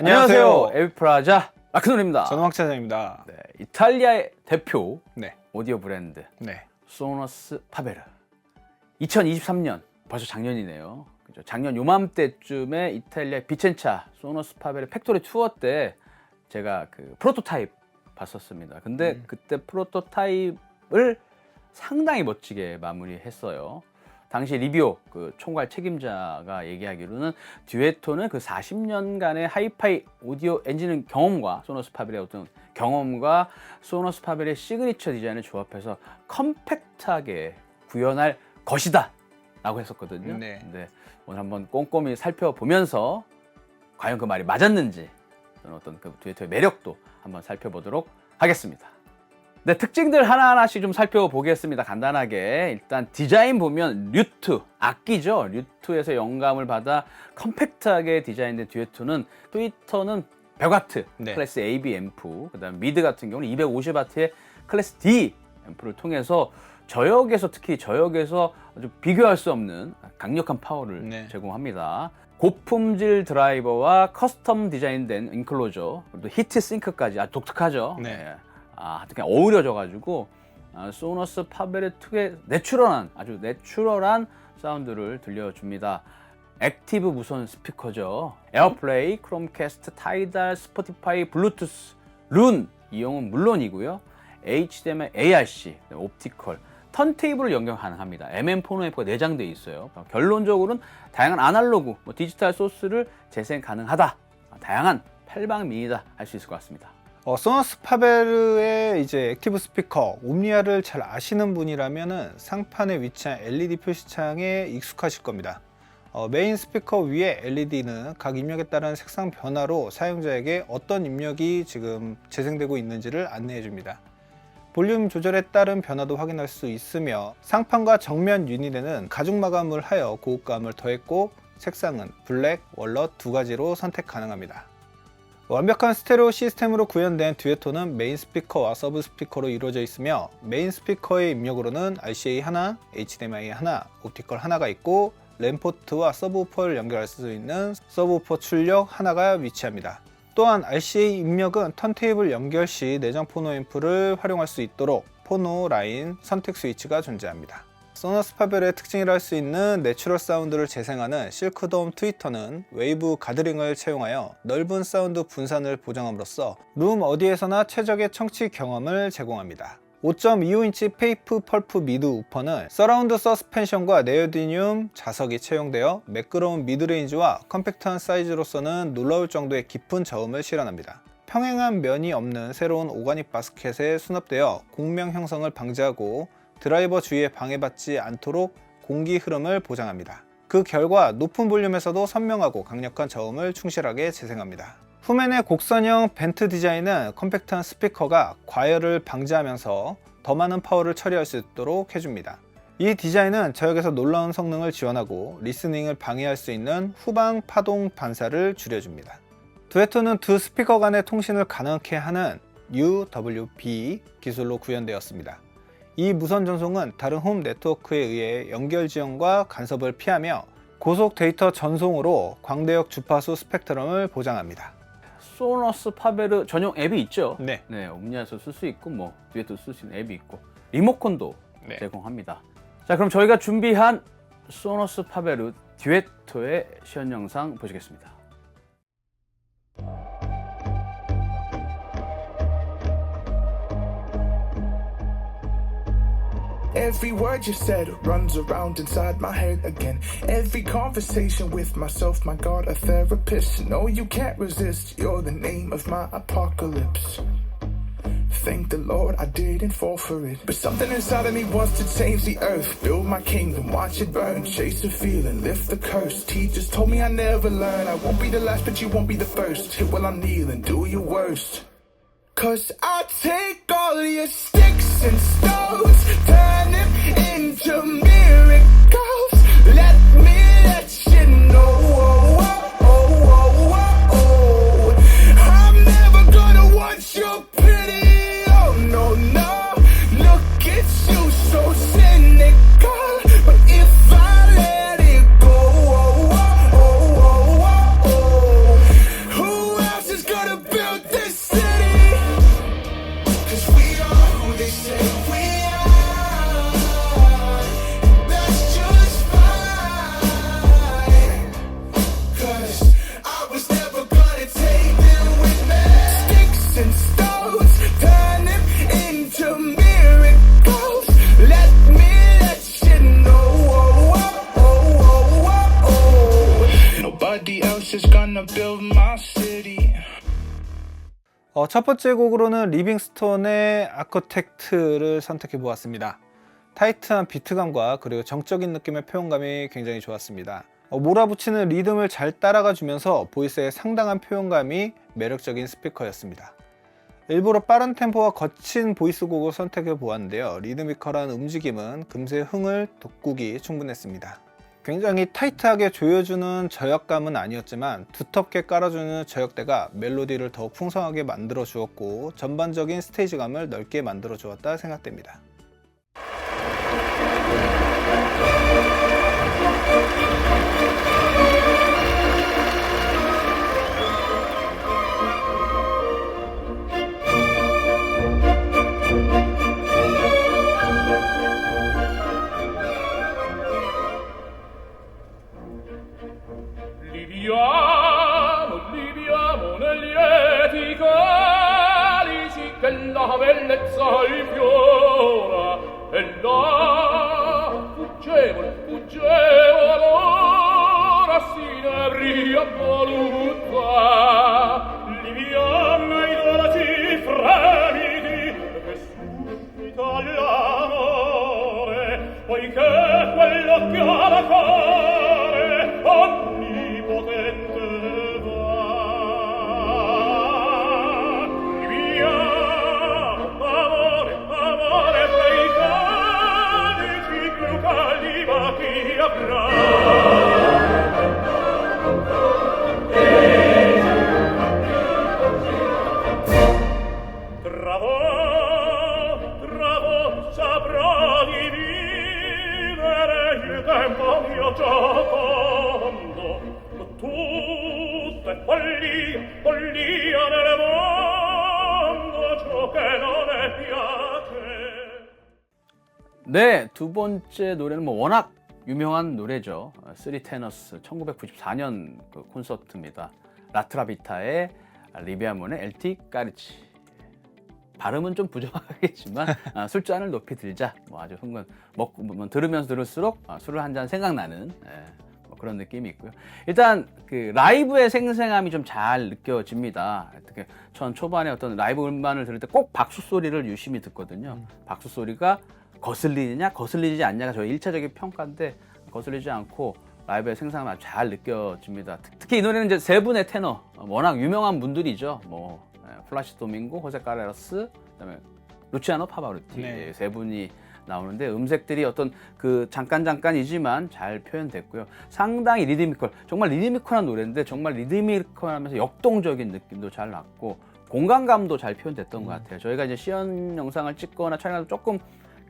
안녕하세요. 에비프라자 마크노입니다. 저는 황차장입니다. 네, 이탈리아의 대표 네. 오디오 브랜드 네. 소노스 파베르. 2023년 벌써 작년이네요. 그죠? 작년 요맘때쯤에 이탈리아 비첸차 소노스 파베르 팩토리 투어 때 제가 그 프로토타입 봤었습니다. 근데 그때 프로토타입을 상당히 멋지게 마무리했어요. 당시 리비오 그 총괄 책임자가 얘기하기로는 듀에토는 그 40년간의 하이파이 오디오 엔진 경험과 소노스 파벨의 어떤 경험과 소노스 파벨의 시그니처 디자인을 조합해서 컴팩트하게 구현할 것이다 라고 했었거든요. 네. 근데 오늘 한번 꼼꼼히 살펴보면서 과연 그 말이 맞았는지 어떤 그 듀에토의 매력도 한번 살펴보도록 하겠습니다. 네, 특징들 하나하나씩 좀 살펴보겠습니다. 간단하게 일단 디자인 보면 류트, 악기죠. 류트에서 영감을 받아 컴팩트하게 디자인된 듀에토는 트위터는 100W 네. 클래스 AB 앰프, 그다음 미드 같은 경우는 250W의 클래스 D 앰프를 통해서 저역에서 특히 저역에서 아주 비교할 수 없는 강력한 파워를 네. 제공합니다. 고품질 드라이버와 커스텀 디자인된 인클로저, 그리고 히트 싱크까지 아주 독특하죠. 네. 그냥 어우러져가지고 소노스 파벨의 특유의 아주 내추럴한 사운드를 들려줍니다. 액티브 무선 스피커죠. 에어플레이, 크롬캐스트, 타이달, 스포티파이, 블루투스, 룬 이용은 물론이고요. HDMI, ARC, 옵티컬, 턴테이블을 연결 가능합니다. MM4 앰프가 내장되어 있어요. 결론적으로는 다양한 아날로그, 디지털 소스를 재생 가능하다. 다양한 팔방미이다 할 수 있을 것 같습니다. 소노스 파베르의 이제 액티브 스피커 옴니아를 잘 아시는 분이라면은 상판에 위치한 LED 표시창에 익숙하실 겁니다. 메인 스피커 위에 LED는 각 입력에 따른 색상 변화로 사용자에게 어떤 입력이 지금 재생되고 있는지를 안내해 줍니다. 볼륨 조절에 따른 변화도 확인할 수 있으며 상판과 정면 유닛에는 가죽 마감을 하여 고급감을 더했고 색상은 블랙, 월넛 두 가지로 선택 가능합니다. 완벽한 스테레오 시스템으로 구현된 듀에토는 메인 스피커와 서브 스피커로 이루어져 있으며 메인 스피커의 입력으로는 RCA 하나, HDMI 하나, 옵티컬 하나가 있고 램포트와 서브우퍼를 연결할 수 있는 서브우퍼 출력 하나가 위치합니다. 또한 RCA 입력은 턴테이블 연결 시 내장 포노 앰프를 활용할 수 있도록 포노 라인 선택 스위치가 존재합니다. 소노스 파벨의 특징이라 할 수 있는 내추럴 사운드를 재생하는 실크돔 트위터는 웨이브 가드링을 채용하여 넓은 사운드 분산을 보장함으로써 룸 어디에서나 최적의 청취 경험을 제공합니다. 5.25인치 페이프 펄프 미드 우퍼는 서라운드 서스펜션과 네오디듐 자석이 채용되어 매끄러운 미드레인지와 컴팩트한 사이즈로서는 놀라울 정도의 깊은 저음을 실현합니다. 평행한 면이 없는 새로운 오가닉 바스켓에 수납되어 공명 형성을 방지하고 드라이버 주위에 방해받지 않도록 공기 흐름을 보장합니다. 그 결과 높은 볼륨에서도 선명하고 강력한 저음을 충실하게 재생합니다. 후면의 곡선형 벤트 디자인은 컴팩트한 스피커가 과열을 방지하면서 더 많은 파워를 처리할 수 있도록 해줍니다. 이 디자인은 저역에서 놀라운 성능을 지원하고 리스닝을 방해할 수 있는 후방 파동 반사를 줄여줍니다. 듀에토는 두 스피커 간의 통신을 가능하게 하는 UWB 기술로 구현되었습니다. 이 무선 전송은 다른 홈 네트워크에 의해 연결 지연과 간섭을 피하며 고속 데이터 전송으로 광대역 주파수 스펙트럼을 보장합니다. 소노스 파베르 전용 앱이 있죠. 네. 옴니아에서 쓸 수 있고 듀에토 쓸 수 있는 앱이 있고 리모컨도 네. 제공합니다. 자, 그럼 저희가 준비한 소노스 파베르 듀에토의 시연 영상 보시겠습니다. Every word you said runs around inside my head again. Every conversation with myself, my God, a therapist. No, you can't resist, you're the name of my apocalypse. Thank the Lord I didn't fall for it. But something inside of me wants to change the earth, build my kingdom, watch it burn, chase the feeling, lift the curse. Teachers told me I never learn. I won't be the last, but you won't be the first. Hit while I'm kneeling, do your worst. Cause I take all your sticks and stones, turn them into miracles. Let me let you know, I'm never gonna want your pity, oh no, no. Look at you, so cynical, but if I let it go, who else they say we are. That's just fine. 'Cause I was never gonna take them with me. Sticks and stones, turn them into miracles. Let me let you know. Nobody else is gonna build my city. 첫 번째 곡으로는 리빙스톤의 아커텍트를 선택해 보았습니다. 타이트한 비트감과 그리고 정적인 느낌의 표현감이 굉장히 좋았습니다. 몰아붙이는 리듬을 잘 따라가 주면서 보이스의 상당한 표현감이 매력적인 스피커였습니다. 일부러 빠른 템포와 거친 보이스 곡을 선택해 보았는데요. 리드미컬한 움직임은 금세 흥을 돋구기 충분했습니다. 굉장히 타이트하게 조여주는 저역감은 아니었지만 두텁게 깔아주는 저역대가 멜로디를 더욱 풍성하게 만들어 주었고 전반적인 스테이지감을 넓게 만들어 주었다 생각됩니다. Liviamo negli eti calici che la bellezza infiora e là fuggevol ora si ne bria voluta liviamo i dolci fremiti che suscita l'amore poiché quello che ama cuore onnipotente va. Viviamo, amore, amore, quei calici più caldi ma chi avrà? Travo, saprà dividere il tempo mio giocondo, tutto è follia nel mondo, ciò che non è piace. 네, 두 번째 노래는 뭐 워낙 유명한 노래죠. 쓰리 테너스 1994년 그 콘서트입니다. 라트라비타의 리비아몬의 엘티 까르치. 발음은 좀 부정하겠지만 술잔을 높이 들자. 뭐 아주 흥분 먹고 뭐 들으면서 들을수록 술을 한 잔 생각나는 뭐 그런 느낌이 있고요. 일단 그 라이브의 생생함이 좀 잘 느껴집니다. 특히 전 초반에 어떤 라이브 음반을 들을 때 꼭 박수 소리를 유심히 듣거든요. 박수 소리가 거슬리느냐 거슬리지 않냐가 저의 1차적인 평가인데 거슬리지 않고 라이브의 생생함이 아주 잘 느껴집니다. 특히 이 노래는 이제 세 분의 테너 워낙 유명한 분들이죠. 뭐 플라시 도밍고, 호세 카레라스, 그다음에 루치아노 파바로티 네. 세 분이 나오는데 음색들이 어떤 그 잠깐이지만 잘 표현됐고요. 상당히 리드미컬, 정말 리드미컬한 노래인데 정말 리드미컬하면서 역동적인 느낌도 잘 났고 공간감도 잘 표현됐던 것 같아요. 저희가 이제 시연 영상을 찍거나 촬영할 때 조금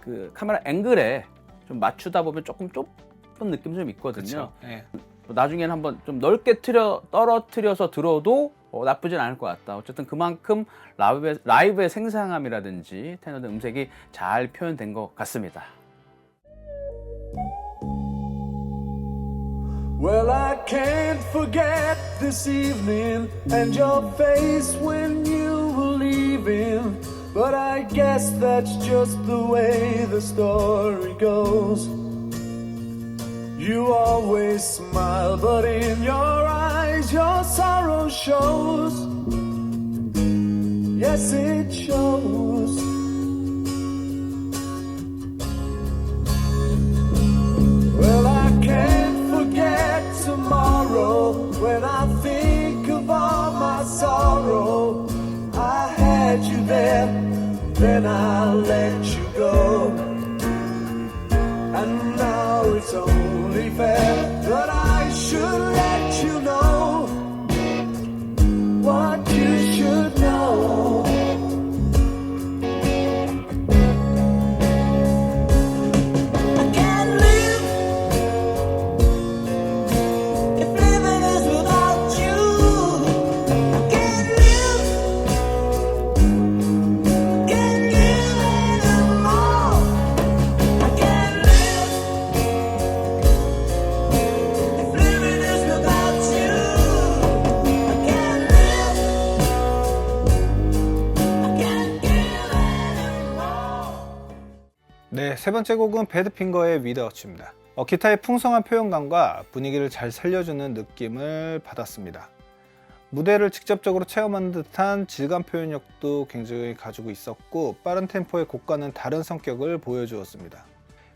그 카메라 앵글에 좀 맞추다 보면 조금 좁은 느낌 좀 있거든요. 네. 나중에는 한번 좀 넓게 떨어뜨려서 들어도 나쁘진 않을 것 같다. 어쨌든 그만큼 라이브의 생생함이라든지 테너들 음색이 잘 표현된 것 같습니다. Well, I can't forget this evening and your face when you were leaving. But I guess that's just the way the story goes. You always smile, but in your eyes your sorrow shows. Yes, it shows. Well, I can't forget tomorrow when I think of all my sorrow. I had you there, then I let you go. And now it's only fair that I should let you know what you should know. I can't live if living is without you. I can't live, can't live 네, 세 번째 곡은 배드핑거의 위드워치입니다. 기타의 풍성한 표현감과 분위기를 잘 살려주는 느낌을 받았습니다. 무대를 직접적으로 체험하는 듯한 질감 표현력도 굉장히 가지고 있었고 빠른 템포의 곡과는 다른 성격을 보여주었습니다.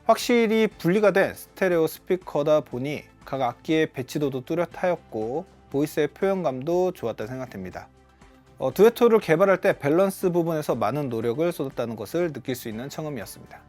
확실히 분리가 된 스테레오 스피커다 보니 각 악기의 배치도도 뚜렷하였고 보이스의 표현감도 좋았다 생각됩니다. 듀에토를 개발할 때 밸런스 부분에서 많은 노력을 쏟았다는 것을 느낄 수 있는 청음이었습니다.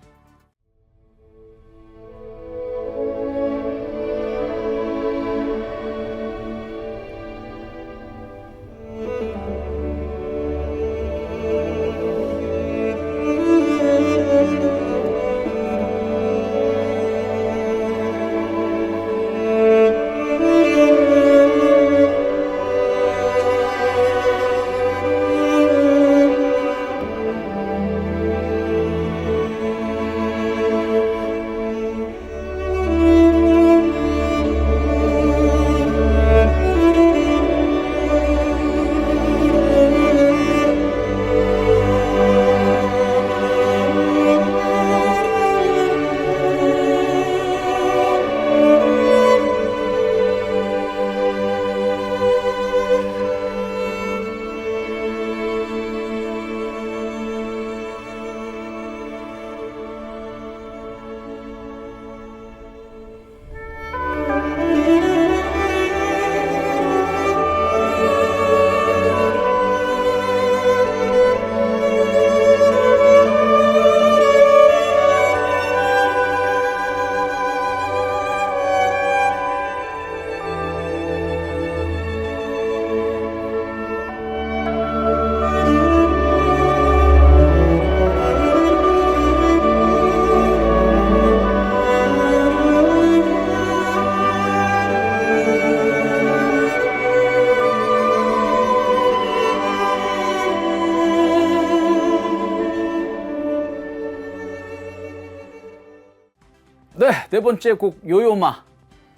네 번째 곡 요요마.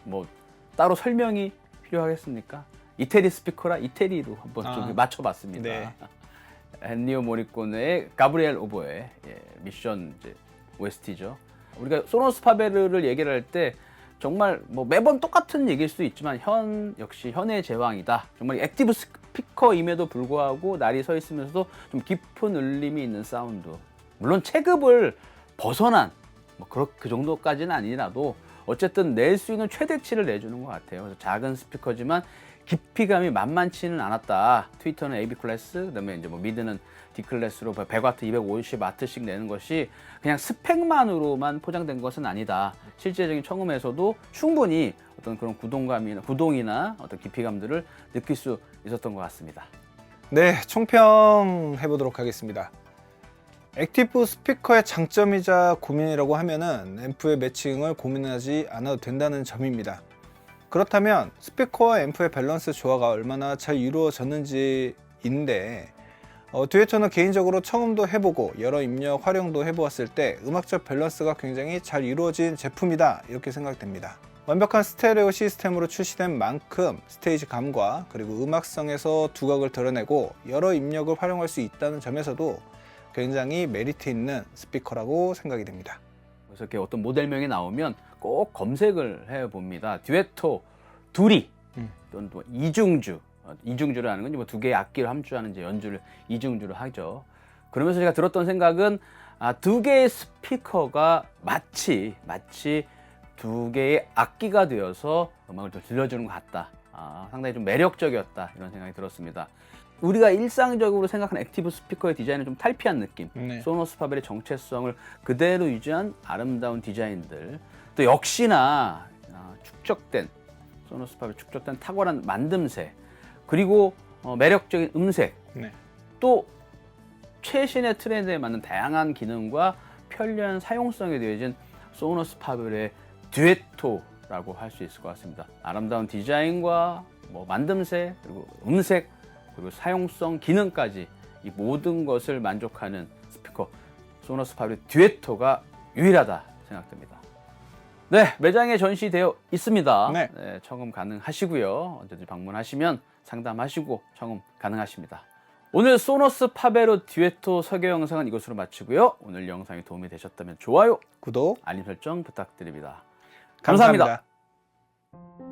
뭐 따로 설명이 필요하겠습니까? 이태리 스피커라 이태리로 한번 좀 맞춰봤습니다. 네. 엔니오 모리코네의 가브리엘 오보에 미션 이제 OST죠. 우리가 소노스 파베르를 얘기를 할 때 정말 뭐 매번 똑같은 얘기일 수도 있지만 역시 현의 제왕이다. 정말 액티브 스피커임에도 불구하고 날이 서 있으면서도 좀 깊은 울림이 있는 사운드. 물론 체급을 벗어난 뭐 그 정도까지는 아니라도 어쨌든 낼 수 있는 최대치를 내주는 것 같아요. 그래서 작은 스피커지만 깊이감이 만만치는 않았다. 트위터는 AB 클래스, 그다음에 이제 뭐 미드는 D 클래스로 100W, 250W씩 내는 것이 그냥 스펙만으로만 포장된 것은 아니다. 실제적인 청음에서도 충분히 어떤 그런 구동이나 어떤 깊이감들을 느낄 수 있었던 것 같습니다. 네, 총평 해보도록 하겠습니다. 액티브 스피커의 장점이자 고민이라고 하면은 앰프의 매칭을 고민하지 않아도 된다는 점입니다. 그렇다면 스피커와 앰프의 밸런스 조화가 얼마나 잘 이루어졌는지인데 듀에토는 개인적으로 청음도 해보고 여러 입력 활용도 해보았을 때 음악적 밸런스가 굉장히 잘 이루어진 제품이다 이렇게 생각됩니다. 완벽한 스테레오 시스템으로 출시된 만큼 스테이지 감과 그리고 음악성에서 두각을 드러내고 여러 입력을 활용할 수 있다는 점에서도 굉장히 메리트 있는 스피커라고 생각이 됩니다. 그래서 이렇게 어떤 모델명이 나오면 꼭 검색을 해봅니다. 듀에토, 두리, 또는 또 이중주. 이중주라는 건 뭐 두 개의 악기를 함주하는 이제 연주를 이중주로 하죠. 그러면서 제가 들었던 생각은 두 개의 스피커가 마치 두 개의 악기가 되어서 음악을 좀 들려주는 것 같다. 상당히 좀 매력적이었다 이런 생각이 들었습니다. 우리가 일상적으로 생각하는 액티브 스피커의 디자인을 좀 탈피한 느낌. 네. 소노스 파벨의 정체성을 그대로 유지한 아름다운 디자인들. 또 역시나 축적된 소노스 파벨 축적된 탁월한 만듦새. 그리고 매력적인 음색. 네. 또 최신의 트렌드에 맞는 다양한 기능과 편리한 사용성에 대해진 소노스 파벨의 듀에토라고 할 수 있을 것 같습니다. 아름다운 디자인과 뭐 만듦새 그리고 음색 그리고 사용성, 기능까지 이 모든 것을 만족하는 스피커 소노스 파벨 듀에토가 유일하다 생각됩니다. 네, 매장에 전시되어 있습니다. 네. 청음 가능하시고요. 언제든지 방문하시면 상담하시고 청음 가능하십니다. 오늘 소노스 파베로 듀에토 설교 영상은 이것으로 마치고요. 오늘 영상이 도움이 되셨다면 좋아요, 구독 알림 설정 부탁드립니다. 감사합니다. 감사합니다.